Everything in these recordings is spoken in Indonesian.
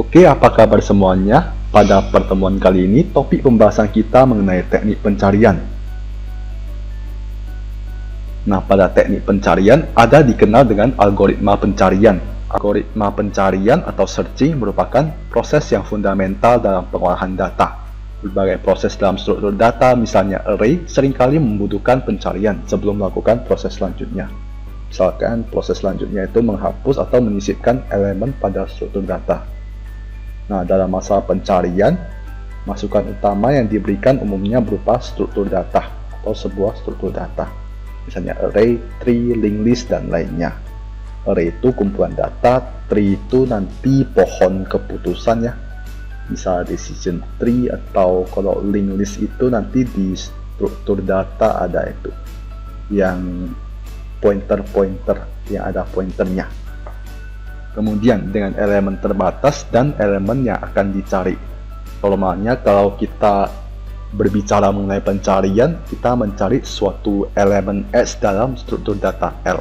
Oke, apa kabar semuanya? Pada pertemuan kali ini, topik pembahasan kita mengenai teknik pencarian. Nah, pada teknik pencarian ada dikenal dengan algoritma pencarian. Algoritma pencarian atau searching merupakan proses yang fundamental dalam pengolahan data. Berbagai proses dalam struktur data, misalnya array, seringkali membutuhkan pencarian sebelum melakukan proses selanjutnya. Misalkan proses selanjutnya itu menghapus atau menyisipkan elemen pada struktur data. Nah, dalam masa pencarian, masukan utama yang diberikan umumnya berupa struktur data atau sebuah struktur data. Misalnya array, tree, linked list, dan lainnya. Array itu kumpulan data, tree itu nanti pohon keputusan ya. Bisa decision tree, atau kalau linked list itu nanti di struktur data ada itu yang pointer-pointer yang ada pointernya. Kemudian dengan elemen terbatas dan elemen yang akan dicari. Normalnya kalau kita berbicara mengenai pencarian, kita mencari suatu elemen S dalam struktur data L.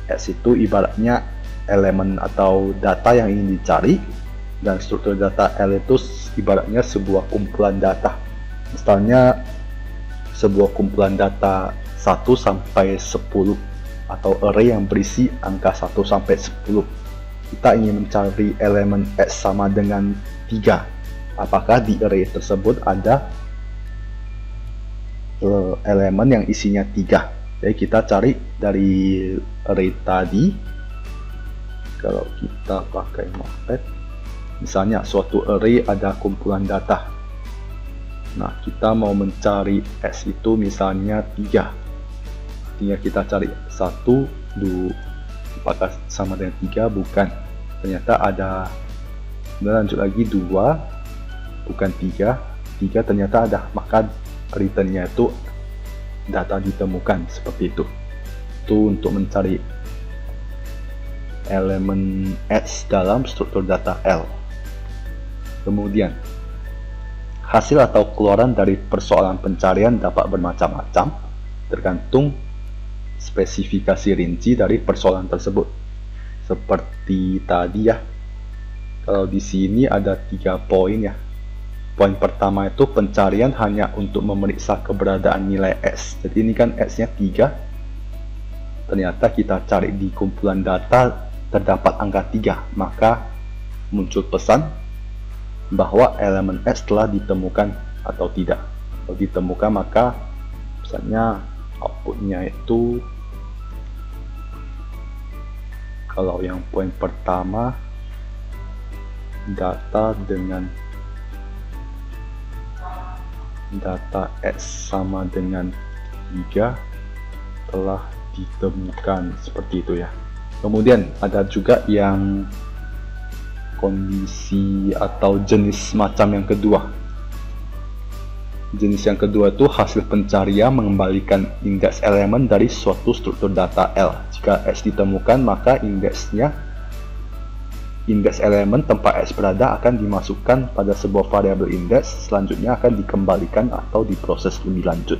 S itu ibaratnya elemen atau data yang ingin dicari, dan struktur data L itu ibaratnya sebuah kumpulan data. Misalnya sebuah kumpulan data 1 sampai 10 atau array yang berisi angka 1 sampai 10. Kita ingin mencari elemen S sama dengan 3. Apakah di array tersebut ada elemen yang isinya 3? Jadi kita cari dari array tadi. Kalau kita pakai Notepad, misalnya suatu array ada kumpulan data. Nah, kita mau mencari S itu misalnya 3. Tinggal kita cari 1, 2, apakah sama dengan 3? Bukan. Ternyata ada. Kemudian lanjut lagi 2, bukan 3. 3 ternyata ada. Maka returnnya itu data ditemukan seperti itu. Itu untuk mencari elemen S dalam struktur data L. Kemudian hasil atau keluaran dari persoalan pencarian dapat bermacam-macam, tergantung spesifikasi rinci dari persoalan tersebut. Seperti tadi ya, kalau di sini ada 3 poin ya. Poin pertama itu pencarian hanya untuk memeriksa keberadaan nilai S. Jadi ini kan S-nya 3. Ternyata kita cari di kumpulan data terdapat angka 3, maka muncul pesan bahwa elemen S telah ditemukan atau tidak. Kalau ditemukan, maka misalnya outputnya itu, kalau yang poin pertama, data dengan data S sama dengan 3 telah ditemukan, seperti itu ya. Kemudian ada juga yang kondisi atau jenis macam yang kedua. Jenis yang kedua itu hasil pencarian mengembalikan indeks elemen dari suatu struktur data L. Jika S ditemukan, maka indeks elemen tempat S berada akan dimasukkan pada sebuah variabel indeks, selanjutnya akan dikembalikan atau diproses lebih lanjut.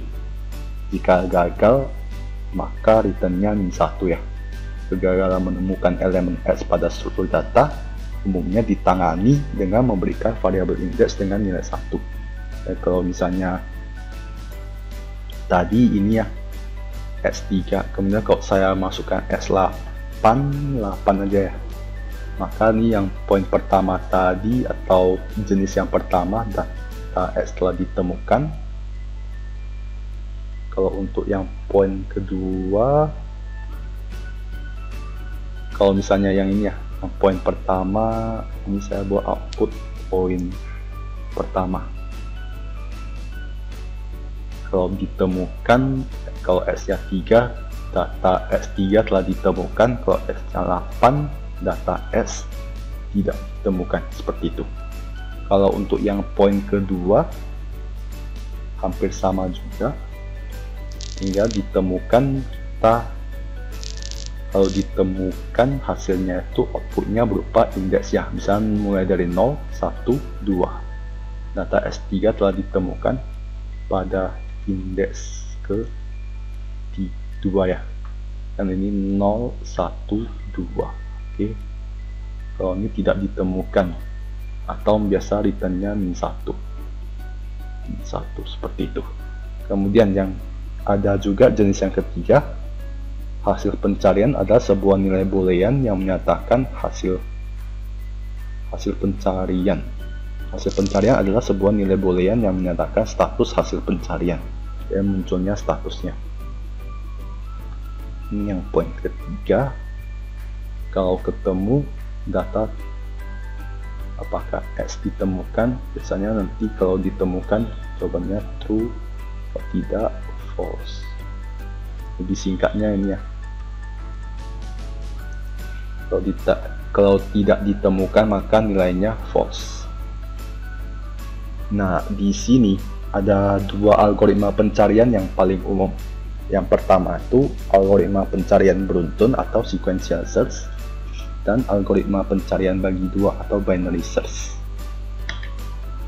Jika gagal, maka returnnya -1 ya. Kegagalan menemukan elemen S pada struktur data umumnya ditangani dengan memberikan variabel indeks dengan nilai 1. Kalau misalnya tadi ini ya S3, kemudian kalau saya masukkan S8 aja ya, maka ini yang poin pertama tadi atau jenis yang pertama, data S telah ditemukan. Kalau untuk yang poin kedua, kalau misalnya yang ini ya, poin pertama, ini saya buat output poin pertama. Kalau ditemukan, kalau S-nya 3, data S3 telah ditemukan. Kalau S-nya 8, data S tidak ditemukan, seperti itu. Kalau untuk yang poin kedua, hampir sama juga, tinggal ditemukan. Kalau ditemukan, hasilnya itu outputnya berupa indeks ya, misalnya mulai dari 0, 1, 2. Data S3 telah ditemukan pada indeks ke 2 ya, dan ini 0, 1, 2. Oke. Kalau ini tidak ditemukan, atau biasa returnnya -1 seperti itu. Kemudian yang ada juga jenis yang ketiga, hasil pencarian adalah sebuah nilai boolean yang menyatakan hasil pencarian. Hasil pencarian adalah sebuah nilai boolean yang menyatakan status hasil pencarian, dan munculnya statusnya. Ini yang poin ketiga. Kalau ketemu data apakah X ditemukan, biasanya nanti kalau ditemukan jawabannya true, kalau tidak false. Lebih singkatnya ini ya. Kalau tidak ditemukan maka nilainya false. Nah, di sini ada dua algoritma pencarian yang paling umum. Yang pertama itu algoritma pencarian beruntun atau sequential search, dan algoritma pencarian bagi dua atau binary search.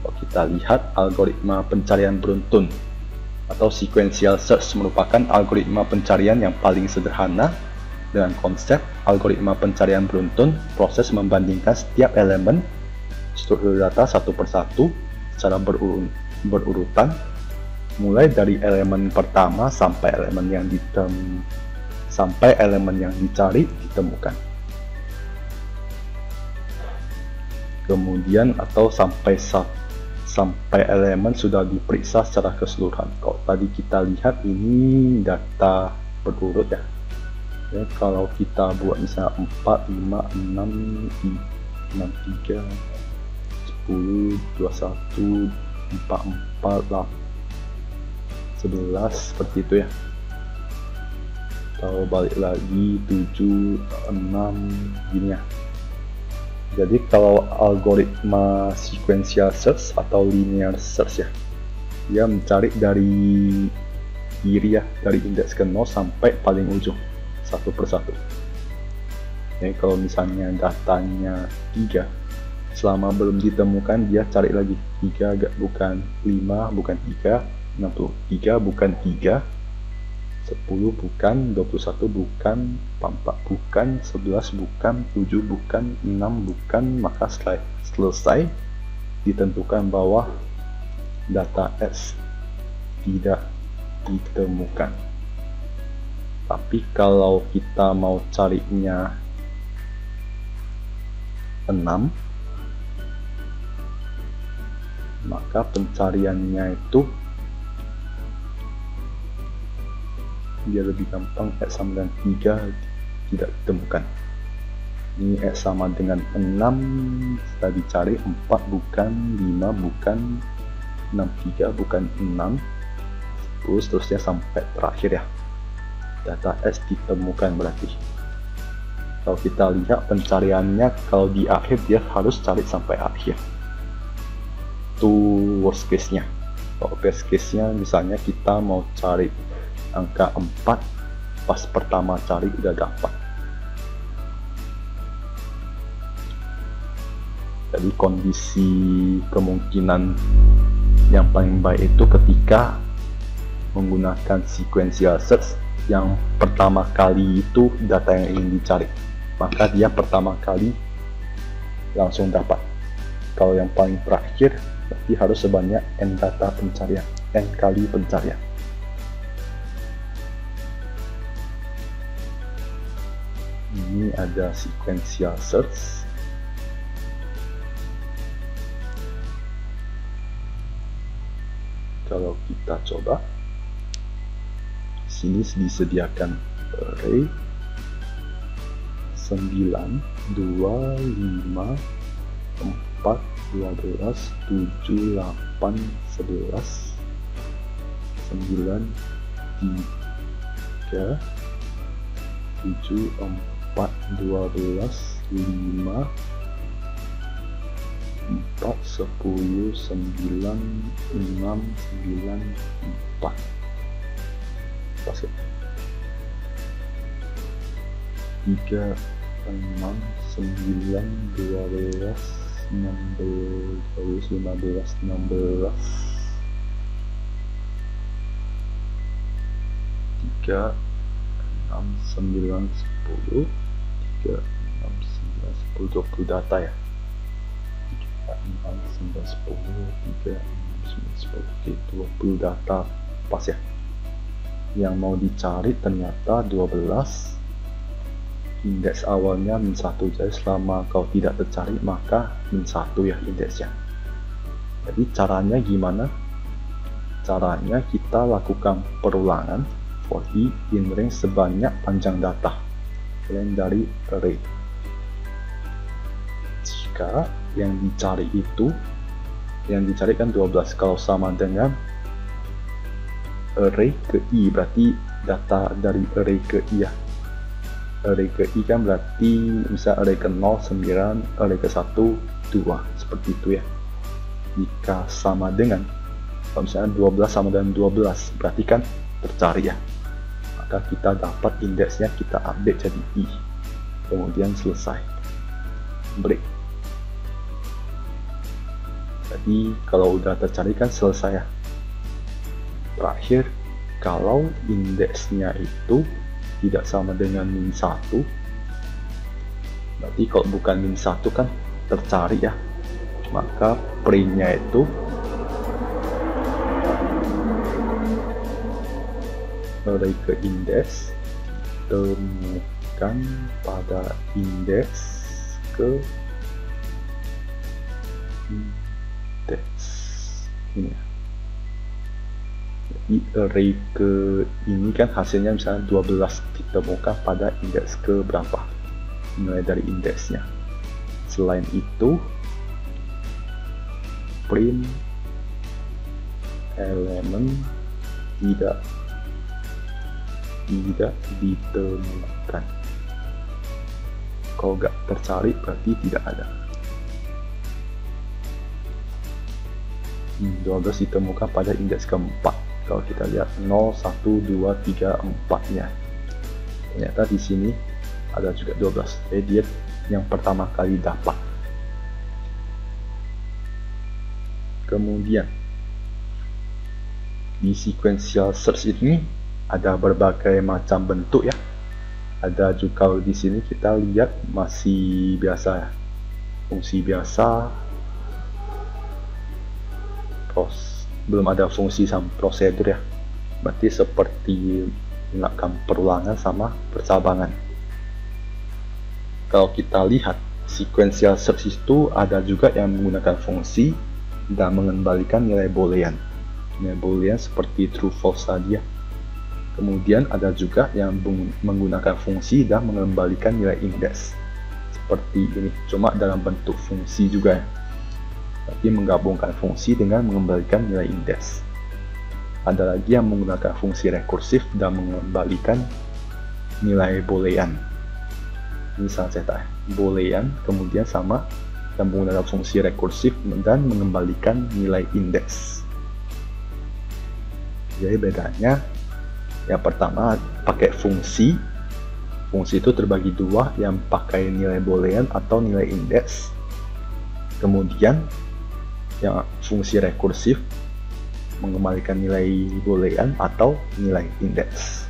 Kalau kita lihat algoritma pencarian beruntun atau sequential search merupakan algoritma pencarian yang paling sederhana. Dengan konsep algoritma pencarian beruntun, proses membandingkan setiap elemen struktur data satu persatu secara berurutan, mulai dari elemen pertama sampai elemen yang dicari ditemukan. Kemudian atau sampai elemen sudah diperiksa secara keseluruhan. Kalau tadi kita lihat ini data berurut ya. Ya, kalau kita buat misalnya 4, 5, 6, 3, 10, 21, 4, 11 seperti itu ya. Kalau balik lagi 7, 6 gini ya. Jadi kalau algoritma sequential search atau linear search ya, dia mencari dari kiri ya, dari indeks ke 0 sampai paling ujung satu persatu. Jadi kalau misalnya datanya 3, selama belum ditemukan dia cari lagi 3 bukan 5 bukan 3, 63 bukan 3, 10 bukan, 21 bukan, 4 bukan, 11 bukan, 7 bukan, 6 bukan, maka setelah selesai ditentukan bahwa data S tidak ditemukan. Tapi kalau kita mau carinya 6, maka pencariannya itu dia lebih gampang. X sama dengan 3 tidak ditemukan. Ini X sama dengan 6 sudah dicari, 4 bukan, 5 bukan, 63 bukan 6, 10 seterusnya sampai terakhir ya. Data S ditemukan berarti. Kalau kita lihat pencariannya, kalau di akhir dia harus cari sampai akhir. Itu worst case nya. Kalau best case nya misalnya kita mau cari angka 4, pas pertama cari udah dapat. Jadi kondisi kemungkinan yang paling baik itu ketika menggunakan sequential search, yang pertama kali itu data yang ingin dicari, maka dia pertama kali langsung dapat. Kalau yang paling terakhir berarti harus sebanyak n data pencarian, n kali pencarian. Ini ada sequential search. Kalau kita coba, sini disediakan array 9, 2, 5, 4, 12, 7, 8, 11, 9, 3, 7, 4, 12, 5, 4, 10, 9, 6, 9, 4. Masuk 3, 6, 9, 12, 16, 15, 16, 3, 6, 9, 10, 3, 6, 9, 10, 20 data ya. 3, 6, 9, 10, 3, 6, 9, 10. Oke, 20 data pas ya. Yang mau dicari ternyata 12. Indeks awalnya min 1, jadi selama kau tidak tercari maka min 1 ya indeksnya. Jadi caranya gimana? Caranya kita lakukan perulangan for i in range sebanyak panjang data selain dari array. Jika yang dicari itu, yang dicari kan 12, kalau sama dengan array ke i, berarti data dari array ke i ya. Array ke i kan berarti bisa array ke 0, 9, array ke 1, 2, seperti itu ya. Jika sama dengan, kalau misalnya 12 sama dengan 12, berarti kan tercari ya. Maka kita dapat indeksnya, kita update jadi i, kemudian selesai, break. Jadi kalau udah tercari kan selesai ya. Terakhir, kalau indeksnya itu tidak sama dengan min 1, berarti kalau bukan min 1 kan tercari ya, maka printnya itu array ke indeks temukan pada indeks ke indeks ini ya. Jadi array ke ini kan hasilnya misalnya 12 ditemukan pada indeks ke berapa, mulai dari indeksnya. Selain itu, print elemen tidak ditemukan. Kalau nggak tercari berarti tidak ada. 12 ditemukan pada indeks keempat. Kalau kita lihat 0, 1, 2, 3, 4-nya, ternyata di sini ada juga 12. Jadi dia yang pertama kali dapat. Kemudian di sequential search ini ada berbagai macam bentuk ya. Ada juga kalau di sini kita lihat masih biasa ya, fungsi biasa, belum ada fungsi sama prosedur ya. Berarti seperti melakukan perulangan sama percabangan. Kalau kita lihat sequential search itu ada juga yang menggunakan fungsi dan mengembalikan nilai boolean. Nilai boolean seperti true false tadi ya. Kemudian ada juga yang menggunakan fungsi dan mengembalikan nilai indeks seperti ini, cuma dalam bentuk fungsi juga ya. Berarti menggabungkan fungsi dengan mengembalikan nilai indeks. Ada lagi yang menggunakan fungsi rekursif dan mengembalikan nilai boolean. Ini sangat cetak, boolean kemudian sama yang menggunakan fungsi rekursif dan mengembalikan nilai indeks. Jadi bedanya, yang pertama pakai fungsi. Fungsi itu terbagi dua, yang pakai nilai boolean atau nilai indeks. Kemudian yang fungsi rekursif mengembalikan nilai boolean atau nilai indeks.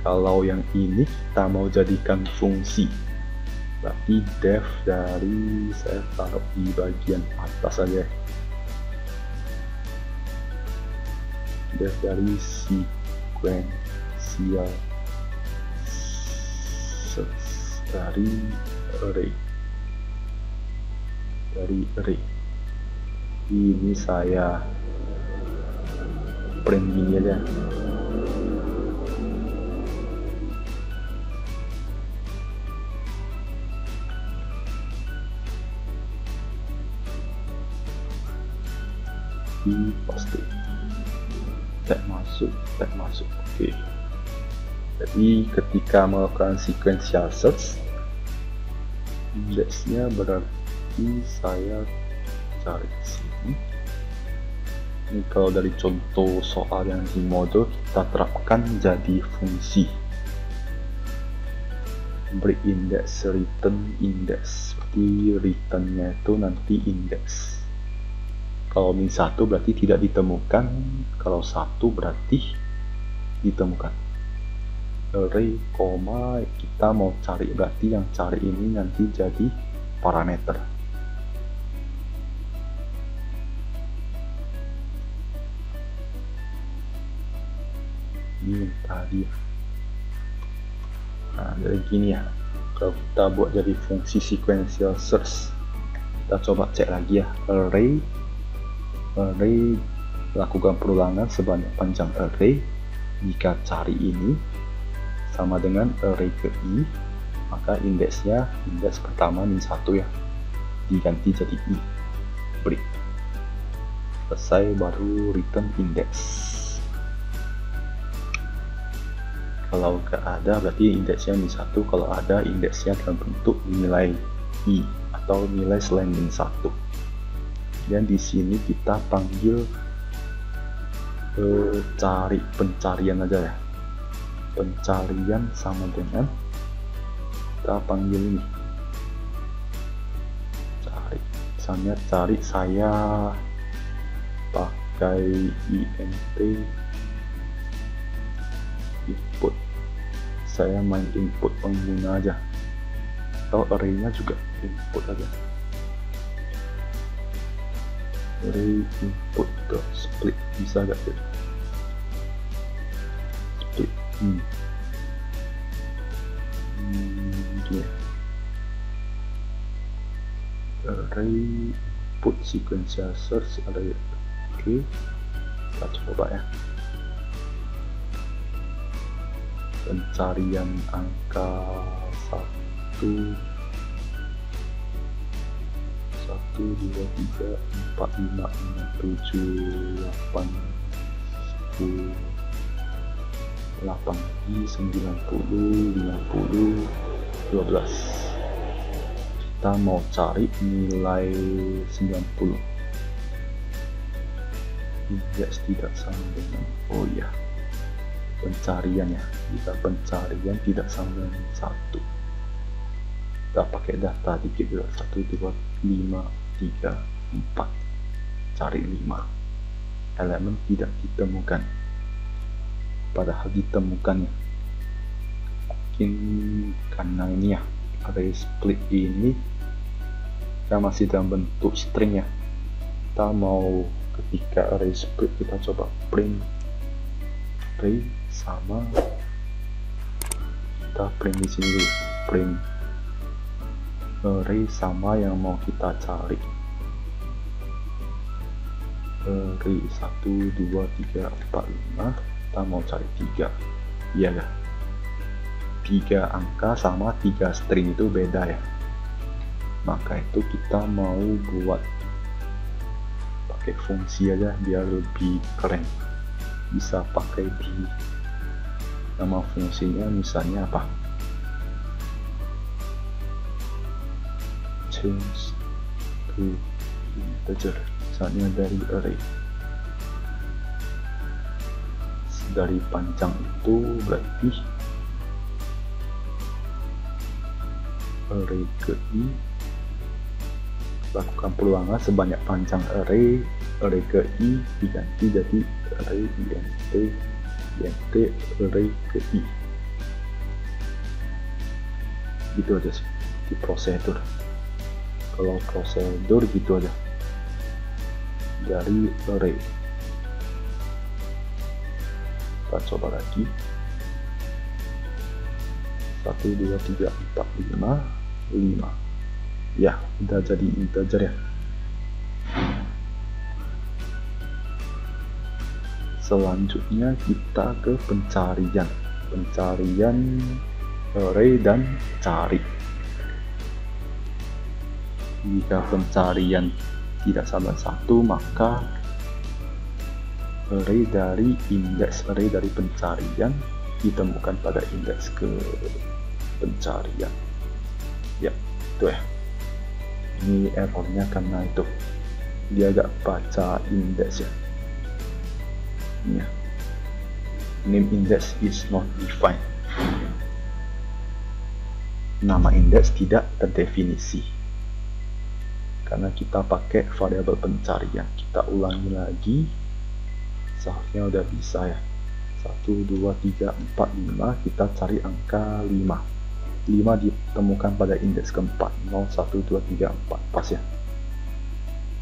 Kalau yang ini kita mau jadikan fungsi, berarti def dari, saya taruh di bagian atas saja, def dari sequential search dari array. Ini saya print gini aja. Di pasti tag masuk. Oke. Jadi ketika melakukan sequential search, indeksnya berarti saya cari di sini. Ini kalau dari contoh soal yang di mode kita terapkan jadi fungsi break index, return index. Seperti returnnya itu nanti indeks. Kalau min 1 berarti tidak ditemukan, kalau 1 berarti ditemukan. array, koma, kita mau cari, berarti yang cari ini nanti jadi parameter. Ini tadi. Nah, jadi gini ya. Kalau kita buat jadi fungsi sequential search, kita coba cek lagi ya. Array lakukan perulangan sebanyak panjang array. Jika cari ini sama dengan array ke i, maka indeksnya, indeks pertama min 1 ya, diganti jadi i. Break. Selesai, baru return index. Kalau nggak ada berarti indeksnya min 1, kalau ada indeksnya dalam bentuk nilai i atau nilai selain min 1. Dan di sini kita panggil cari pencarian aja ya. Pencarian sama dengan kita panggil ini cari, misalnya cari saya pakai int input, saya main input pengguna aja, atau array-nya juga input aja, array input split, bisa gak tuh split array input sequential search array. Oke, kita coba ya. Pencarian angka 1 2 3 4 5 6 7 8 10 8 90 50 12. Kita mau cari nilai 90. Indeks tidak sama dengan, oh ya, pencarian ya. Jika pencarian tidak sama dengan 1, kita pakai data dikit dulu. 1 2 5 3 4, cari 5 elemen tidak ditemukan, padahal ditemukan ya. Mungkin karena ini ya, array split ini kita masih dalam bentuk string ya. Kita mau ketika array split, kita coba print array sama, kita print di sini dulu, print array sama yang mau kita cari. Array 1 2 3 4 5, kita mau cari 3, iya gak? 3 angka sama 3 string itu beda ya, maka itu kita mau buat pakai fungsi aja biar lebih keren. Bisa pakai di nama fungsinya, misalnya apa, change to integer, misalnya dari array, dari panjang itu berarti array ke i, lakukan perulangan sebanyak panjang array ke i diganti jadi array int array ke i. Gitu aja sih di prosedur. Kalau prosedur gitu aja, dari array. Kita coba lagi, 1 2 3 4 5 ya, udah jadi integer ya. Selanjutnya kita ke pencarian array dan cari. Jika pencarian tidak sama 1, maka array dari indeks, array dari pencarian ditemukan pada indeks ke pencarian ya. Itu ya, ini errornya karena itu dia agak baca indeks ya. Ini ya, name index is not defined, nama indeks tidak terdefinisi karena kita pakai variabel pencarian. Kita ulangi lagi, seharusnya udah bisa ya. 1, 2, 3, 4, 5. Kita cari angka 5. 5 ditemukan pada indeks keempat. 0, 1, 2, 3, 4. Pas ya.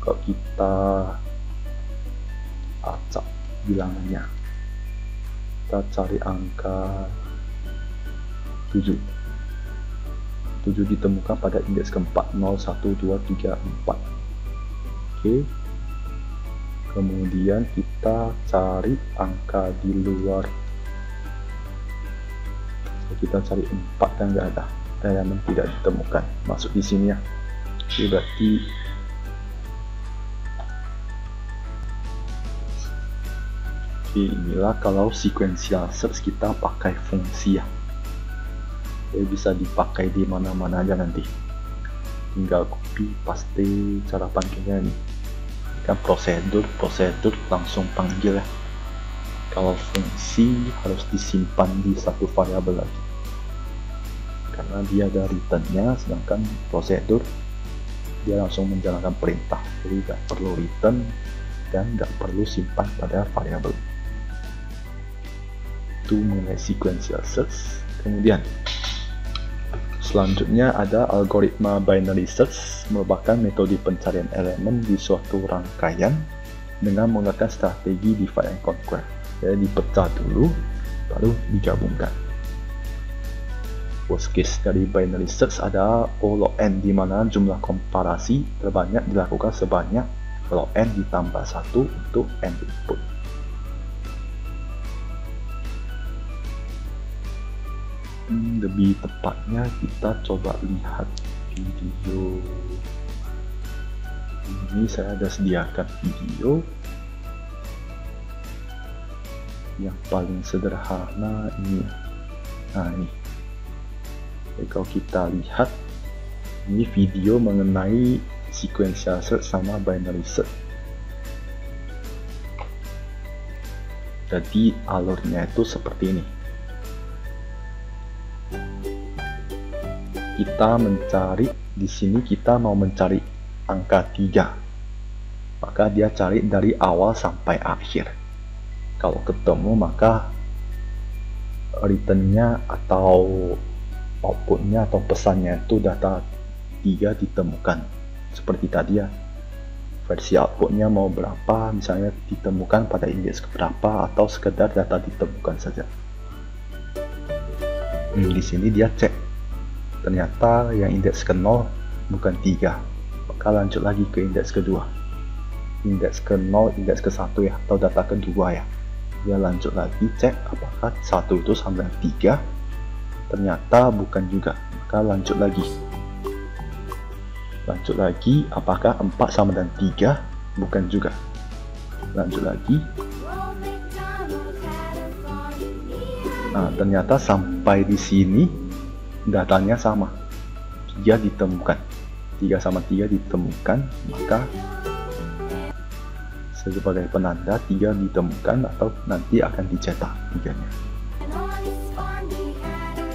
Kalau kita acak bilangannya, kita cari angka 7. 7 ditemukan pada indeks keempat. 0, 1, 2, 3, 4. Oke. Kemudian kita cari angka di luar. Kita cari 4 dan nggak ada, elemen tidak ditemukan, masuk di sini ya. Oke, berarti inilah kalau sequential search kita pakai fungsi ya. Jadi bisa dipakai di mana-mana aja nanti. Tinggal copy paste cara panggilnya nih. Kan prosedur langsung panggil ya. Kalau fungsi harus disimpan di satu variabel lagi, karena dia ada returnnya, sedangkan prosedur dia langsung menjalankan perintah, jadi nggak perlu return dan nggak perlu simpan pada variabel. Itu mengenai sequential search. Kemudian selanjutnya ada algoritma binary search, merupakan metode pencarian elemen di suatu rangkaian dengan menggunakan strategi divide and conquer. Jadi dipecah dulu, baru digabungkan. Worst case dari binary search ada O log n, di mana jumlah komparasi terbanyak dilakukan sebanyak log n ditambah 1 untuk n input. Lebih tepatnya kita coba lihat video ini. Saya ada sediakan video yang paling sederhana ini. Nah ini, jadi kalau kita lihat ini video mengenai sequential search sama binary search. Jadi alurnya itu seperti ini. Kita mencari di sini, kita mau mencari angka 3, maka dia cari dari awal sampai akhir. Kalau ketemu maka returnnya atau outputnya atau pesannya itu data 3 ditemukan. Seperti tadi ya, versi outputnya mau berapa, misalnya ditemukan pada indeks keberapa, atau sekedar data ditemukan saja. Di sini dia cek, ternyata yang indeks ke 0 bukan 3, maka lanjut lagi ke indeks kedua, indeks ke 0, indeks ke 1 ya, atau data kedua ya. Dia lanjut lagi cek apakah 1 itu sama dengan 3, ternyata bukan juga, maka lanjut lagi apakah 4 sama dengan 3, bukan juga, lanjut lagi. Nah, ternyata sampai di sini datanya sama, 3 ditemukan, 3 sama 3 ditemukan, maka sebagai penanda 3 ditemukan atau nanti akan dicetak 3-nya.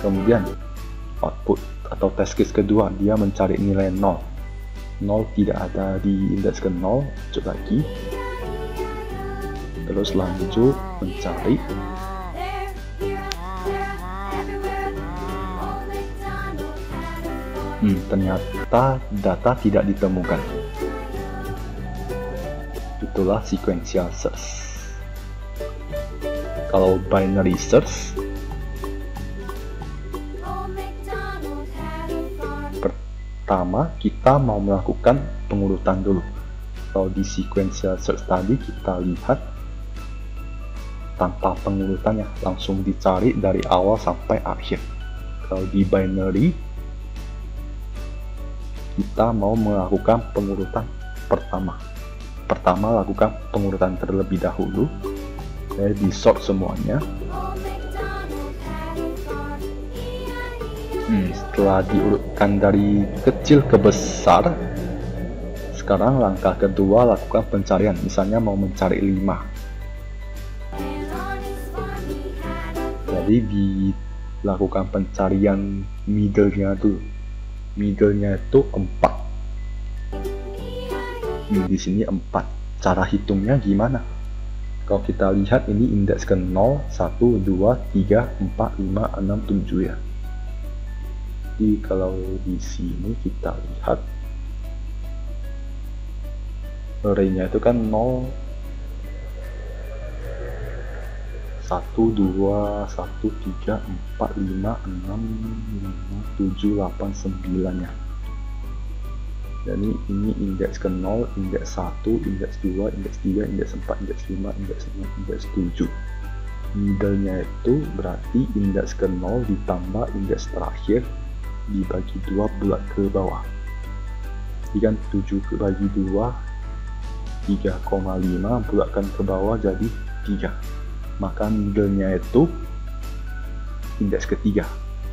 Kemudian output atau test case kedua, dia mencari nilai 0. 0 tidak ada di indeks ke 0, lanjut lagi, terus lanjut mencari. Ternyata data tidak ditemukan. Itulah sequential search. Kalau binary search, pertama kita mau melakukan pengurutan dulu. Kalau di sequential search tadi kita lihat tanpa pengurutannya, langsung dicari dari awal sampai akhir. Kalau di binary kita mau melakukan pengurutan pertama lakukan pengurutan terlebih dahulu, di sort semuanya. Setelah diurutkan dari kecil ke besar, sekarang langkah kedua lakukan pencarian, misalnya mau mencari 5. Jadi dilakukan pencarian middle-nya dulu. Middle-nya itu 4. Di sini 4. Cara hitungnya gimana? Kalau kita lihat ini indeks ke 0, 1, 2, 3, 4, 5, 6, 7 ya. Jadi kalau di sini kita lihat array-nya itu kan 0, 1, 2, 1, 3, 4, 5, 6, 7, 8, 9 ya. Jadi ini indeks ke 0, indeks 1, indeks 2, indeks 3, indeks 4, indeks 5, indeks 6, indeks 7. Middle-nya itu berarti indeks ke 0 ditambah indeks terakhir dibagi 2 bulat ke bawah. Jadi kan 7 bagi 2, 3,5 bulatkan ke bawah jadi 3. Maka middle-nya itu indeks ketiga.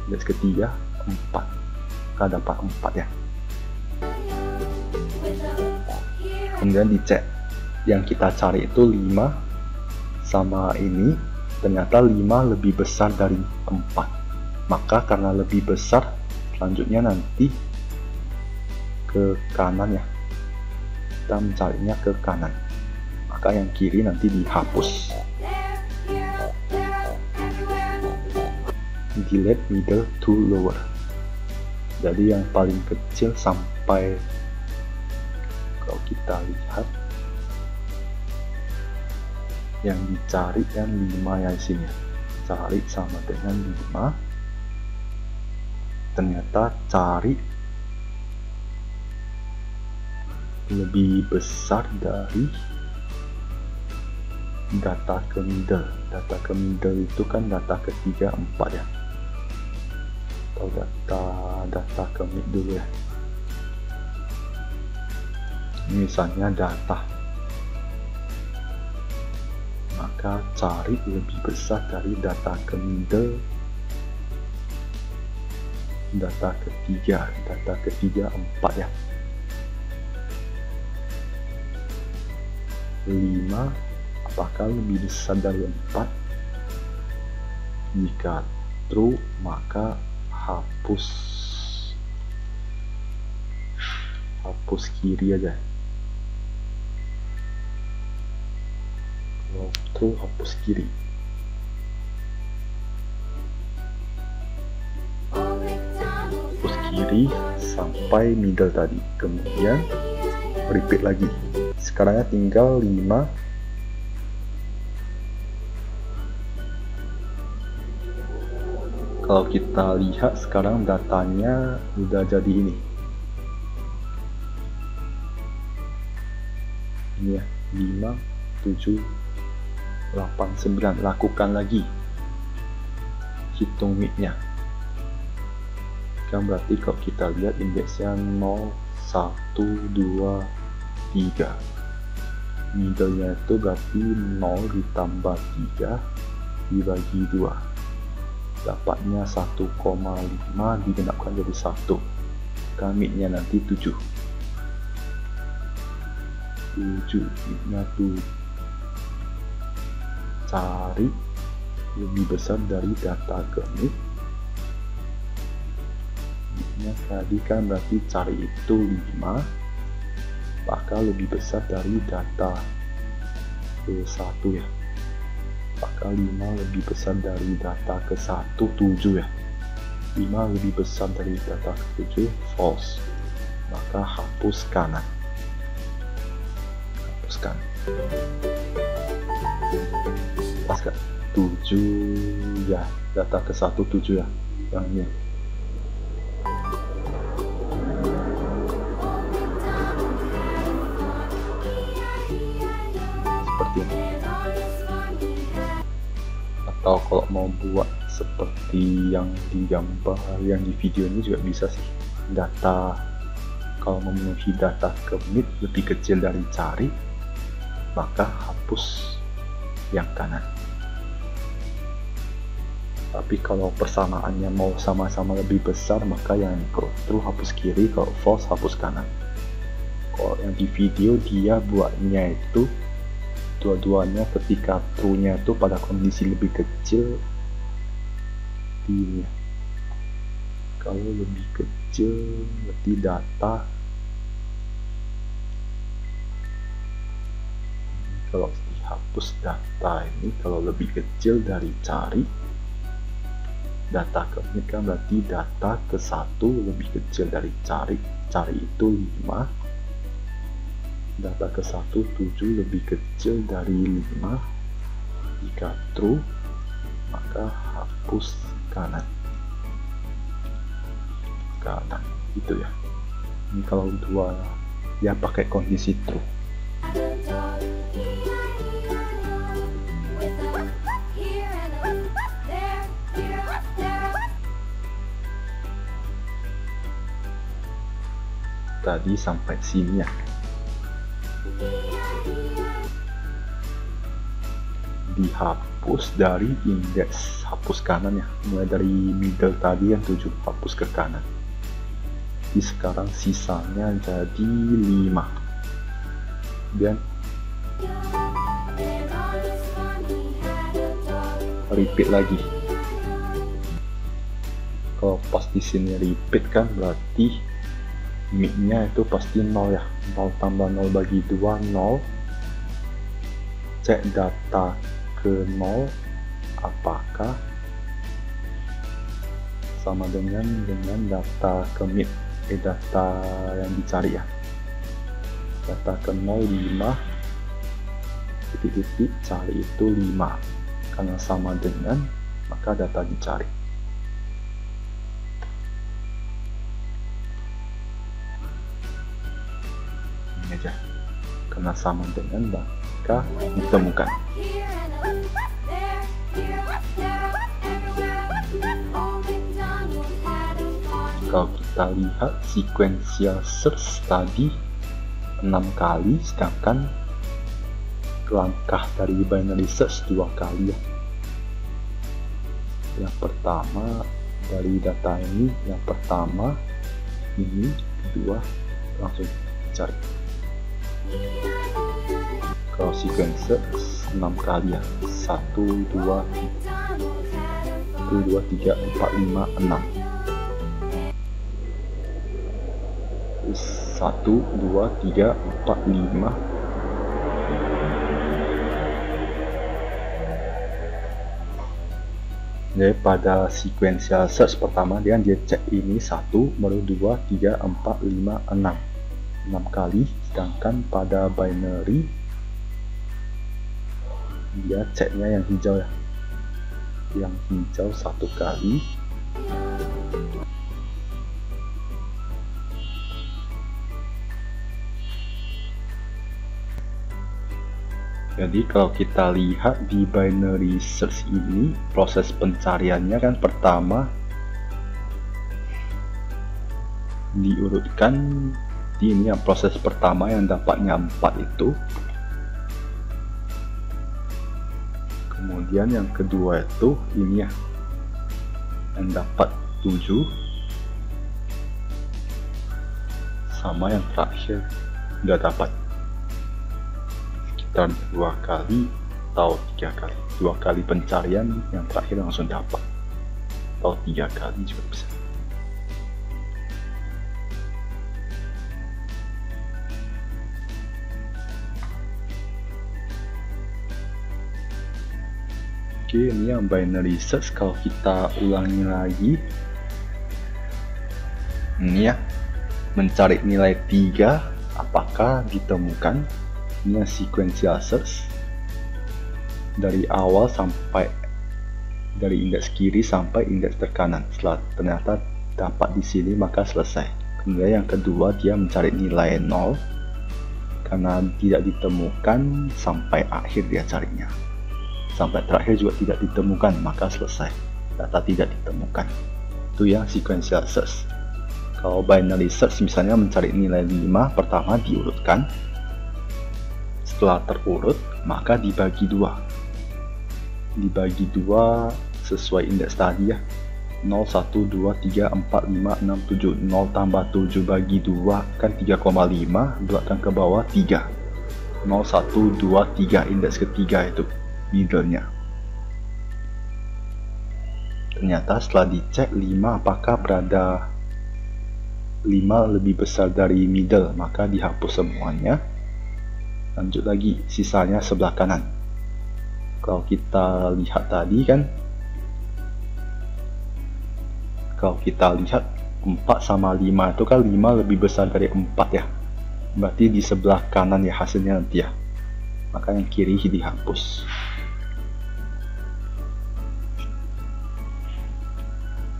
Indeks ketiga 4. Maka dapat 4 ya. Kemudian dicek yang kita cari itu 5 sama ini, ternyata 5 lebih besar dari 4. Maka karena lebih besar, selanjutnya nanti ke kanan ya, kita mencarinya ke kanan, maka yang kiri nanti dihapus. Delete middle to lower, jadi yang paling kecil sampai, kalau kita lihat yang dicari yang 5 yang sini, cari sama dengan 5, ternyata cari lebih besar dari data ke middle. Data ke middle itu kan data ketiga 4 ya, atau data ke mid dulu ya. Misalnya data, maka cari lebih besar dari data ke middle, data ketiga 4 ya. 5 apakah lebih besar dari 4? Jika true maka hapus kiri aja. Kalau true hapus kiri. Hapus kiri sampai middle tadi, kemudian repeat lagi. Sekarangnya tinggal 5. Kalau kita lihat sekarang datanya udah jadi ini ya, 5, 7, 8, 9. Lakukan lagi hitung midnya, kan berarti kalau kita lihat indeksnya 0, 1, 2, 3. Middle-nya itu berarti 0 ditambah 3 dibagi 2, dapatnya 1,5 digenapkan jadi 1. Midnya nanti 7. Midnya 7. Cari lebih besar dari data ke mid. Midnya tadi kan berarti cari itu 5, maka lebih besar dari data ke 1 ya. Maka 5 lebih besar dari data ke 1, 7 ya. 5 lebih besar dari data ke 7, false. Maka hapus kanan. Hapuskan. Pas gak? 7 ya, data ke 1, 7 ya. Yang ini. Seperti ini. Atau kalau mau buat seperti yang di gambar, yang di video ini juga bisa sih. Data, kalau memenuhi data ke mid lebih kecil dari cari, maka hapus yang kanan. Tapi kalau persamaannya mau sama-sama lebih besar, maka yang true hapus kiri, kalau false hapus kanan. Kalau yang di video dia buatnya itu dua-duanya ketika true-nya itu pada kondisi lebih kecil di, kalau lebih kecil berarti data, kalau dihapus hapus data ini kalau lebih kecil dari cari. Data ke mid kan berarti data ke 1 lebih kecil dari cari. Cari itu 5. Data ke 1 7 lebih kecil dari 5. Jika true, maka hapus kanan. Gitu ya. Ini kalau dua ya pakai kondisi true. Tadi sampai sini ya. Dihapus dari indeks, hapus kanan ya, mulai dari middle tadi yang 7 hapus ke kanan. Jadi sekarang sisanya jadi 5. Dan repeat lagi. Kalau pas di sini repeat kan berarti mid-nya itu pasti 0 ya. 0 tambah 0 bagi 2 0. Cek data ke 0 apakah sama dengan data ke mid, data yang dicari ya. Data ke 0 5 titik-titik cari itu 5, karena sama dengan maka data dicari. Ini aja, karena sama dengan maka ditemukan. Kalau kita lihat sequential search tadi 6 kali, sedangkan langkah dari binary search 2 kali ya. Yang pertama dari data ini, yang pertama ini, kedua langsung cari. Kalau sequence search 6 kali ya, 1 2 3 4 5 6. 1 2 3 4 5. Jadi pada sequential search pertama dia cek ini 1, baru 2 3 4 5 6 kali, sedangkan pada binary dia ceknya yang hijau ya, yang hijau 1 kali. Jadi kalau kita lihat di binary search ini, proses pencariannya kan pertama diurutkan di ini yang proses pertama yang dapatnya 4 itu. Kemudian yang kedua itu ini ya, yang dapat 7, sama yang terakhir udah dapat 2 kali atau 3 kali, 2 kali pencarian yang terakhir langsung dapat, atau 3 kali juga bisa. Oke, ini yang binary search. Kalau kita ulangi lagi, ini ya, mencari nilai 3 apakah ditemukan. Ini yang sequential search, dari awal sampai dari indeks kiri sampai indeks terkanan. Setelah ternyata dapat di sini maka selesai. Kemudian yang kedua dia mencari nilai 0 karena tidak ditemukan sampai akhir dia carinya. Sampai terakhir juga tidak ditemukan maka selesai. Data tidak ditemukan. Itu yang sequential search. Kalau binary search misalnya mencari nilai 5, pertama diurutkan. Setelah terurut maka dibagi 2. Dibagi 2 sesuai indeks tadi ya. 0 1 2 3 4 5 6 7. 0 tambah 7 bagi 2 kan 3,5. Buatkan ke bawah 3. 0 1 2 3 indeks ketiga itu middle-nya. Ternyata setelah dicek 5 apakah berada 5 lebih besar dari middle, maka dihapus semuanya. Lanjut lagi, sisanya sebelah kanan. Kalau kita lihat tadi kan, kalau kita lihat 4 sama 5 itu kan 5 lebih besar dari 4 ya. Berarti di sebelah kanan ya hasilnya nanti ya. Maka yang kiri dihapus.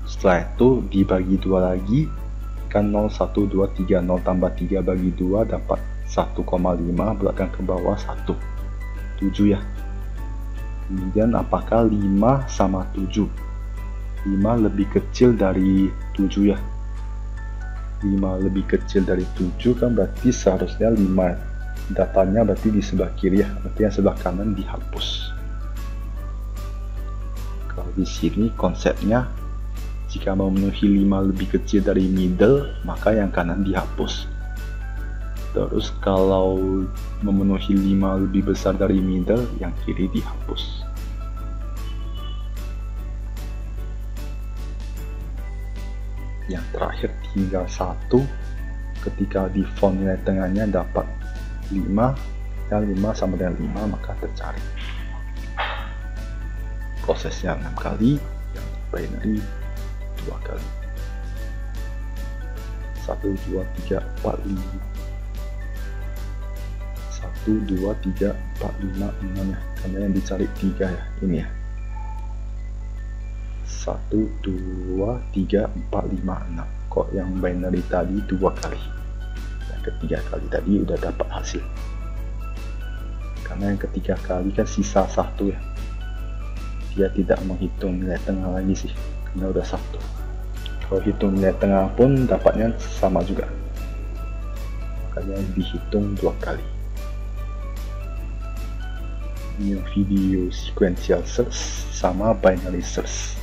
Setelah itu dibagi 2 lagi, kan 0, 1, 2, 3, 0 tambah 3 bagi 2 dapat 1,5, bulatkan ke bawah 1, 7 ya. Kemudian apakah 5 sama 7? 5 lebih kecil dari 7 ya. 5 lebih kecil dari 7 kan berarti seharusnya 5 datanya berarti di sebelah kiri ya, berarti yang sebelah kanan dihapus. Kalau di sini konsepnya jika memenuhi 5 lebih kecil dari middle, maka yang kanan dihapus. Terus kalau memenuhi 5 lebih besar dari middle, yang kiri dihapus. Yang terakhir tinggal 1. Ketika di font nilai tengahnya dapat 5, dan 5 sama dengan 5, maka tercari. Prosesnya 6 kali, yang binary 2 kali. 1, 2, 3, 4, 5. 1, 2, 3, 4, 5, 6 ya, karena yang dicari 3 ya, ini ya. 1, 2, 3, 4, 5, 6. Kok yang binary tadi 2 kali, yang ketiga kali tadi udah dapat hasil. Karena yang ketiga kali kan sisa 1 ya, dia tidak menghitung nilai tengah lagi sih, karena udah 1. Kalau hitung nilai tengah pun dapatnya sama juga, makanya dihitung 2 kali. New video sequential search sama binary search.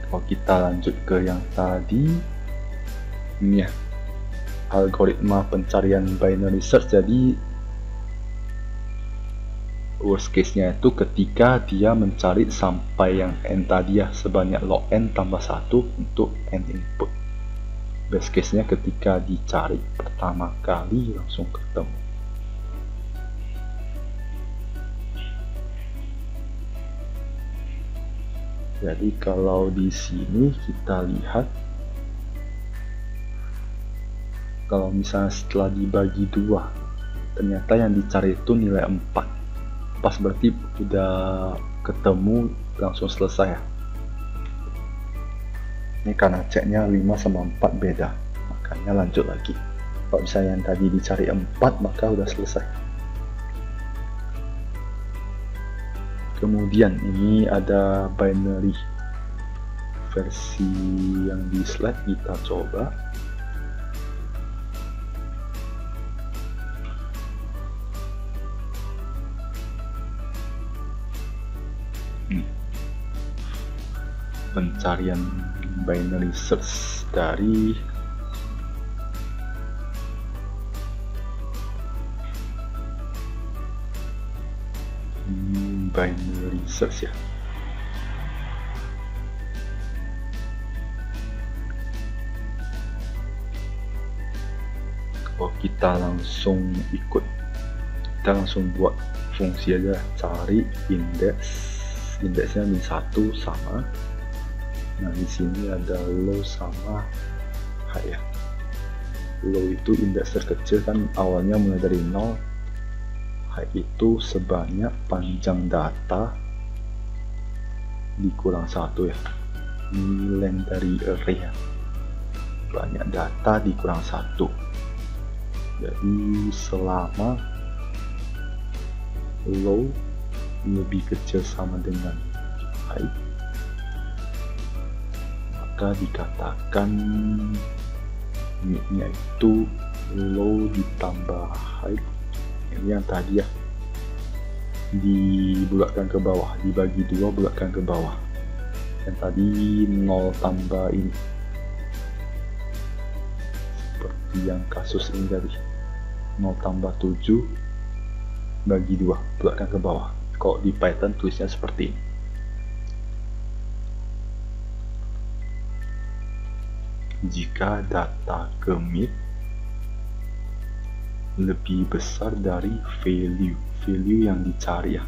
Kalau kita lanjut ke yang tadi, ini ya, algoritma pencarian binary search. Jadi worst case nya itu ketika dia mencari sampai yang n tadi ya, sebanyak log n tambah 1 untuk n input. Best case nya ketika dicari pertama kali langsung ketemu. Jadi kalau di sini kita lihat, kalau misalnya setelah dibagi 2 ternyata yang dicari itu nilai 4, pas berarti udah ketemu langsung selesai ya. Ini karena ceknya 5 sama 4 beda, makanya lanjut lagi. Kalau misalnya yang tadi dicari 4, maka udah selesai. Kemudian ini ada binary versi yang di slide, kita coba. Pencarian binary search dari binary search ya. Kalau kita langsung ikut, kita langsung buat fungsi aja, cari indeks, indeksnya min 1 sama. Nah di sini ada low sama high ya. Low itu indeks terkecil kan, awalnya mulai dari 0. High itu sebanyak panjang data dikurang 1 ya. Ini length dari array ya, banyak data dikurang 1. Jadi selama low lebih kecil sama dengan high, maka dikatakan mid-nya itu low ditambah high. Ini yang tadi ya, dibulatkan ke bawah, dibagi 2 bulatkan ke bawah. Yang tadi 0 tambah ini, seperti yang kasus ini tadi, 0 tambah 7 bagi 2 bulatkan ke bawah. Kalau di Python tulisnya seperti ini. Jika data ke mid, lebih besar dari value yang dicari ya.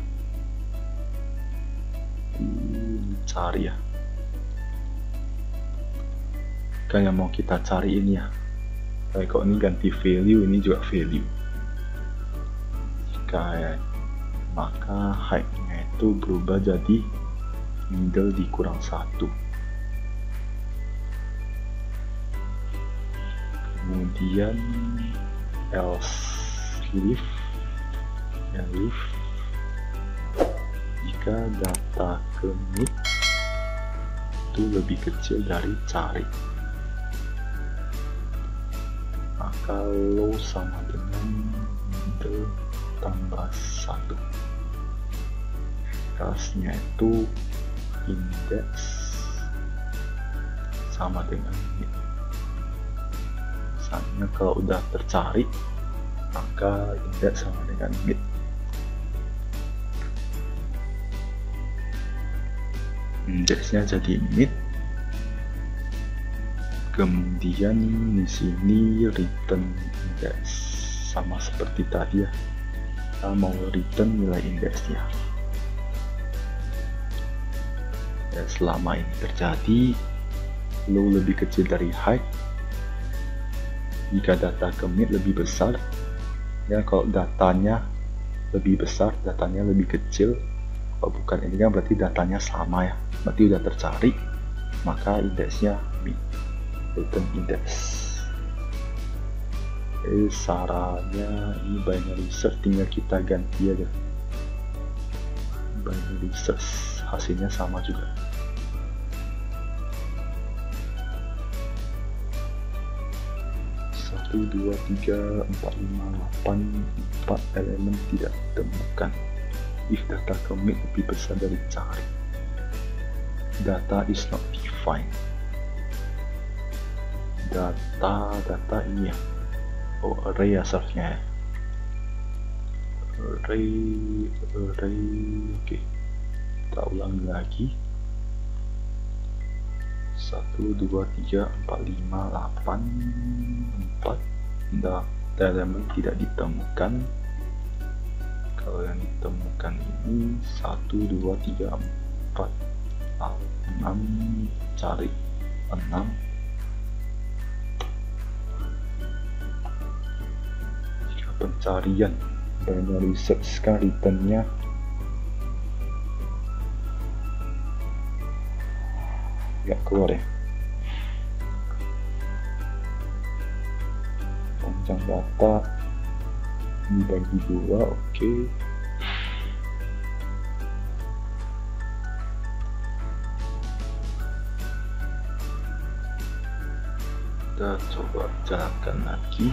Dicari ya. Kayak mau kita cari ini ya. Kayak kok ini ganti value, ini juga value. Kayak maka height-nya itu berubah jadi middle dikurang 1. Kemudian else leaf jika data commit itu lebih kecil dari cari, maka low sama dengan middle tambah 1. Kasnya itu index sama dengan mid. Misalnya kalau udah tercari, maka index sama dengan mid. Indexnya jadi mid. Kemudian di sini return index sama seperti tadi ya. Kita mau return nilai indeksnya. Dan selama ini terjadi, low lebih kecil dari high. Jika data commit lebih besar, ya kalau datanya lebih besar, datanya lebih kecil. Kalau bukan ini kan berarti datanya sama ya, berarti udah tercari, maka indeksnya mid. Return index. Sarannya ini binary search, tinggal kita ganti aja. Binary search hasilnya sama juga. 1, 2, 3, 4, 5, 8, 4 elemen tidak ditemukan. If data commit lebih besar dari cari. Data is not defined. Data ini ya. Oh, array ya searchnya ya. Array, oke. Kita ulangi lagi. 1, 2, 3, 4, 5, 8, 4. Data elemen tidak ditemukan. Kalau yang ditemukan ini 1, 2, 3, 4, 6, cari 6. Jika pencarian binary search kan returnnya nggak keluar ya. Panjang data dibagi 2, oke. Kita coba jalankan lagi.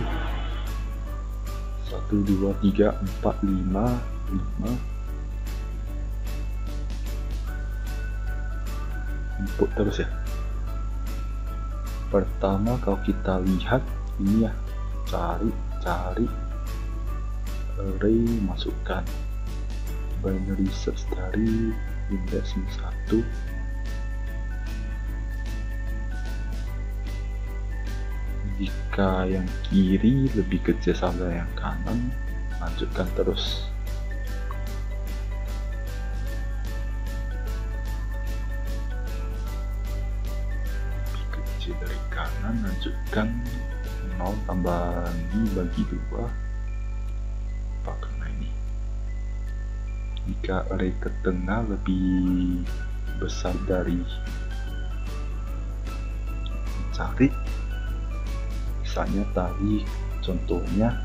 1, 2, 3, 4, 5. Input terus ya. Pertama kalau kita lihat ini ya, cari array, masukkan binary search dari index 1. Jika yang kiri lebih kecil sama yang kanan, lanjutkan terus. Lebih kecil dari kanan, lanjutkan 0 tambah dibagi 2. Karena ini jika array ke tengah lebih besar dari cari, misalnya tadi contohnya